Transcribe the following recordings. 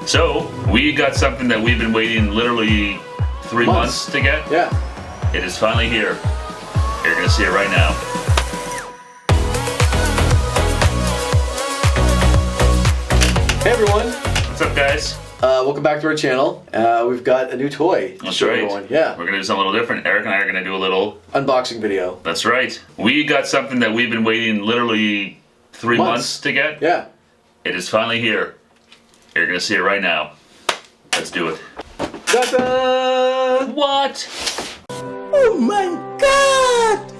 So, we got something that we've been waiting literally 3 months to get. Yeah. It is finally here. You're gonna see it right now. Hey everyone. What's up, guys? Welcome back to our channel. We've got a new toy. That's right. Everyone. Yeah. We're gonna do something a little different. Eric and I are gonna do a little unboxing video. That's right. We got something that we've been waiting literally 3 months to get. Yeah. It is finally here. You're gonna see it right now. Let's do it. Ta-da! What? Oh my god!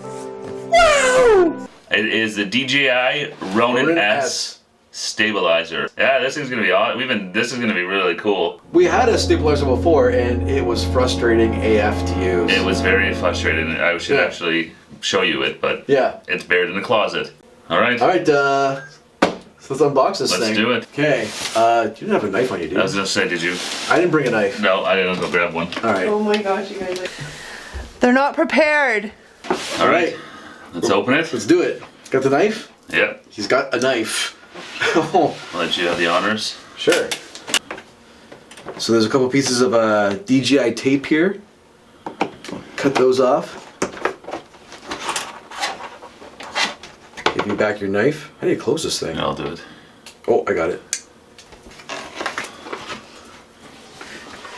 Wow! It is the DJI Ronin-S stabilizer. Yeah, this thing's gonna be awesome. This is gonna be really cool. We had a stabilizer before and it was frustrating AF to use. It was very frustrating. I should actually show you it, but yeah, it's buried in the closet. All right. All right. So let's unbox this thing. Let's do it. Okay. You didn't have a knife on you, dude. I was gonna say, did you? I didn't bring a knife. No, I didn't go grab one. All right. Oh my gosh, you guys. They're not prepared. All right. Let's open it. Let's do it. Got the knife? Yep. He's got a knife. I'll let you have the honors. Sure. So there's a couple pieces of DJI tape here. Cut those off. Give me back your knife. How do you close this thing? I'll do it. Oh, I got it.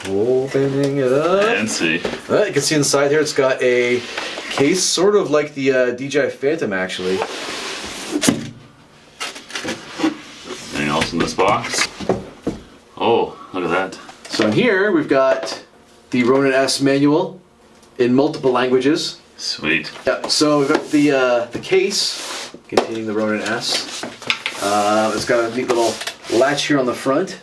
Opening it up. And see. You can see inside here it's got a case, sort of like the DJI Phantom actually. Anything else in this box? Oh, look at that. So in here we've got the Ronin-S manual in multiple languages. Sweet. Yeah, so we've got the case containing the Ronin-S. It's got a neat little latch here on the front.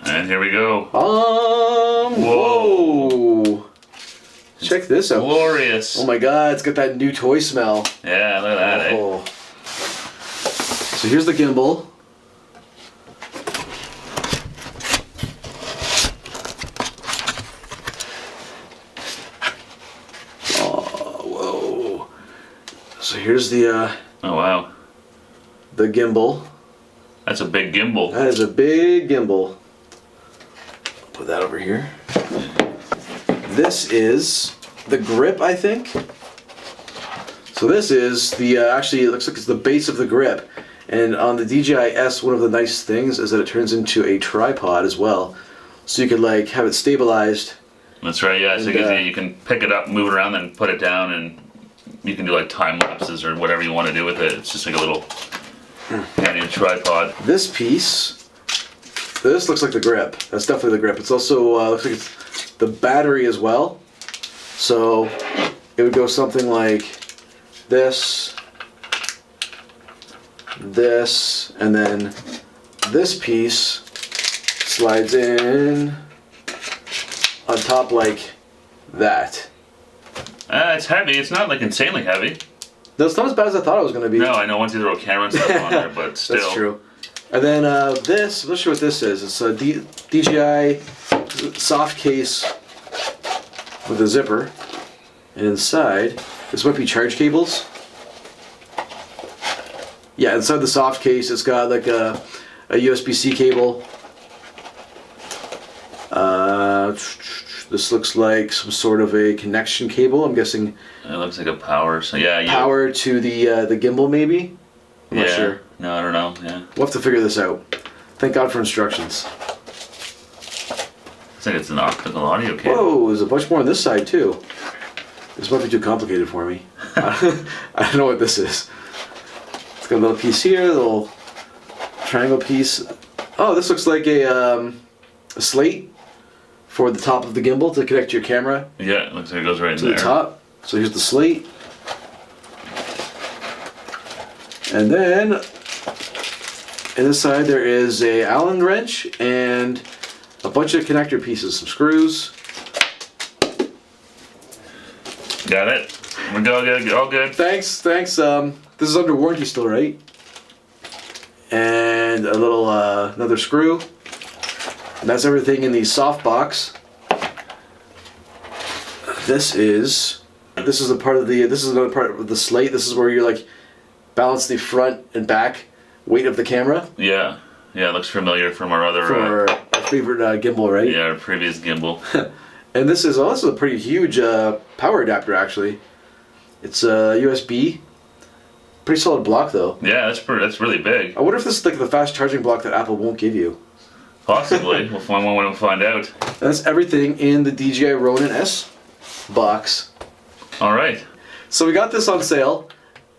And here we go. Whoa! Check this out. Glorious. Oh my god, it's got that new toy smell. Yeah, look at that, Oh. So here's the gimbal. Oh, whoa. So here's the Oh, wow. the gimbal. That's a big gimbal. That is a big gimbal. Put that over here. This is the grip, I think. So this is the, actually it looks like it's the base of the grip. And on the DJI S, one of the nice things is that it turns into a tripod as well. So you could like have it stabilized. That's right, yeah. So And, you can pick it up, move it around, then put it down, and you can do like time lapses or whatever you want to do with it. It's just like a little handy tripod. This piece, this looks like the grip. That's definitely the grip. It's also, looks like it's the battery as well. So it would go something like this, this, and then this piece slides in on top like that. It's heavy. It's not like insanely heavy. That's not as bad as I thought it was going to be. No, I know once you throw a camera and stuff on there, but still. That's true. And then this, let's show what this is. It's a DJI soft case with a zipper. And inside, this might be charge cables. Yeah, inside the soft case, it's got like a USB-C cable. This looks like some sort of a connection cable. I'm guessing. It looks like a power. So yeah, power to the gimbal, maybe. I'm not sure. No, I don't know. Yeah. We'll have to figure this out. Thank God for instructions. Looks like it's an optical audio cable. Whoa, there's a bunch more on this side too. This might be too complicated for me. I don't know what this is. It's got a little piece here, a little triangle piece. Oh, this looks like a slate for the top of the gimbal to connect to your camera. Yeah, it looks like it goes right to in there. the top. So here's the slate. And then in this side there is a Allen wrench and a bunch of connector pieces, some screws. Got it. We're all good. Thanks. This is under warranty still, right? And a little another screw. And that's everything in the soft box. This is a part of the. This is another part of the slate. This is where you like balance the front and back weight of the camera. Yeah. Yeah, it looks familiar from our other, for our favorite gimbal, right? yeah, our previous gimbal. And this is also a pretty huge power adapter, actually. It's USB. Pretty solid block, though. Yeah, that's really big. I wonder if this is like the fast charging block that Apple won't give you. Possibly. We'll find one when we find out. And that's everything in the DJI Ronin-S box. All right. So we got this on sale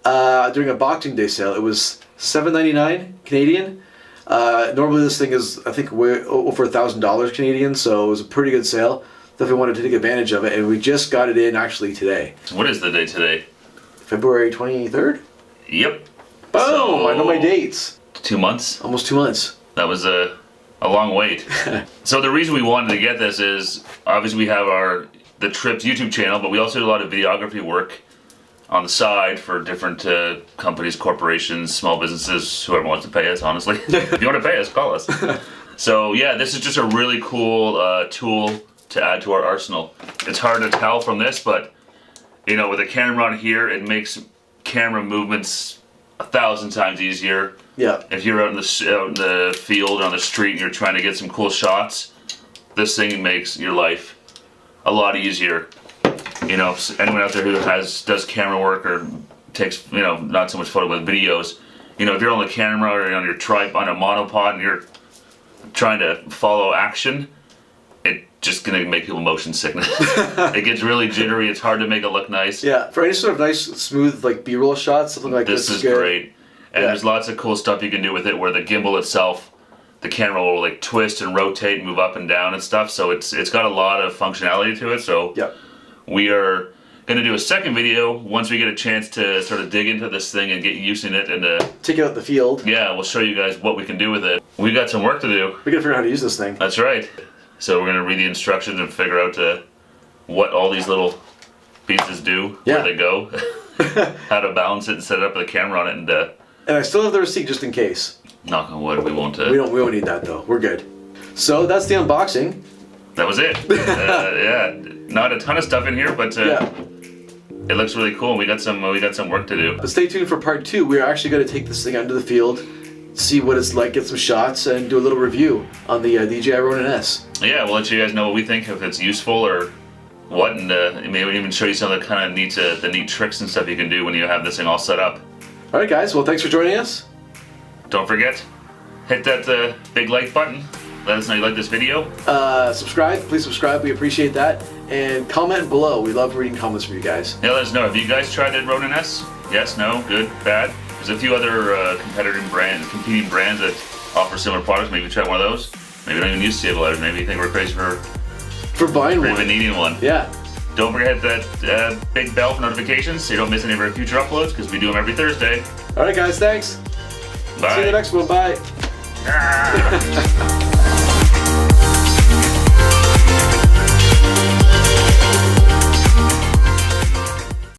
during a Boxing Day sale. It was $7.99 Canadian. Normally this thing is, I think, way over $1,000 Canadian, so it was a pretty good sale. Definitely wanted to take advantage of it, and we just got it in actually today. What is the day today? February 23rd? Yep. Boom! So, I know my dates. 2 months. Almost 2 months. That was a long wait. So the reason we wanted to get this is obviously we have the Trips YouTube channel, but we also do a lot of videography work on the side for different companies, corporations, small businesses, whoever wants to pay us, honestly. If you want to pay us, call us. So yeah, this is just a really cool tool to add to our arsenal. It's hard to tell from this, but you know, with a camera on here, it makes camera movements 1,000 times easier. Yeah. If you're out in the field or on the street and you're trying to get some cool shots, this thing makes your life a lot easier. You know, if anyone out there who does camera work or takes, you know, not so much photo but videos, you know, if you're on the camera or you're on your tripod, on a monopod, and you're trying to follow action, it's just gonna make people motion sickness. It gets really jittery. It's hard to make it look nice. Yeah, for any sort of nice, smooth, like B-roll shots, something like this This is good. great. And there's lots of cool stuff you can do with it, where the gimbal itself, the camera will like twist and rotate and move up and down and stuff. So it's got a lot of functionality to it. So Yep. we are going to do a second video once we get a chance to sort of dig into this thing and get using it. And Take it out in the field. yeah, we'll show you guys what we can do with it. We got some work to do. We gotta figure out how to use this thing. That's right. So we're going to read the instructions and figure out what all these little pieces do, Yeah. where they go, how to balance it and set it up with a camera on it, and And I still have the receipt just in case. knock on wood, we won't. We don't need that though. We're good. So that's the unboxing. That was it. Yeah, not a ton of stuff in here, but Yeah. it looks really cool. We got some work to do. But stay tuned for part 2. We're actually going to take this thing out into the field, see what it's like, get some shots, and do a little review on the DJI Ronin-S. Yeah, we'll let you guys know what we think, if it's useful or what, and maybe even show you some of the kind of neat tricks and stuff you can do when you have this thing all set up. All right, guys. Well, thanks for joining us. Don't forget, hit that big like button. Let us know you like this video. Subscribe. Please subscribe. We appreciate that. And comment below. We love reading comments from you guys. Yeah, let us know. Have you guys tried the Ronin-S? Yes, no, good, bad? There's a few other competing brands that offer similar products. Maybe try one of those. Maybe don't even use stabilizers. Maybe you think we're crazy for Buying one. even needing one. Yeah. Don't forget that big bell for notifications so you don't miss any of our future uploads, because we do them every Thursday. All right, guys. Thanks. Bye. See you in the next one. Bye. Ah.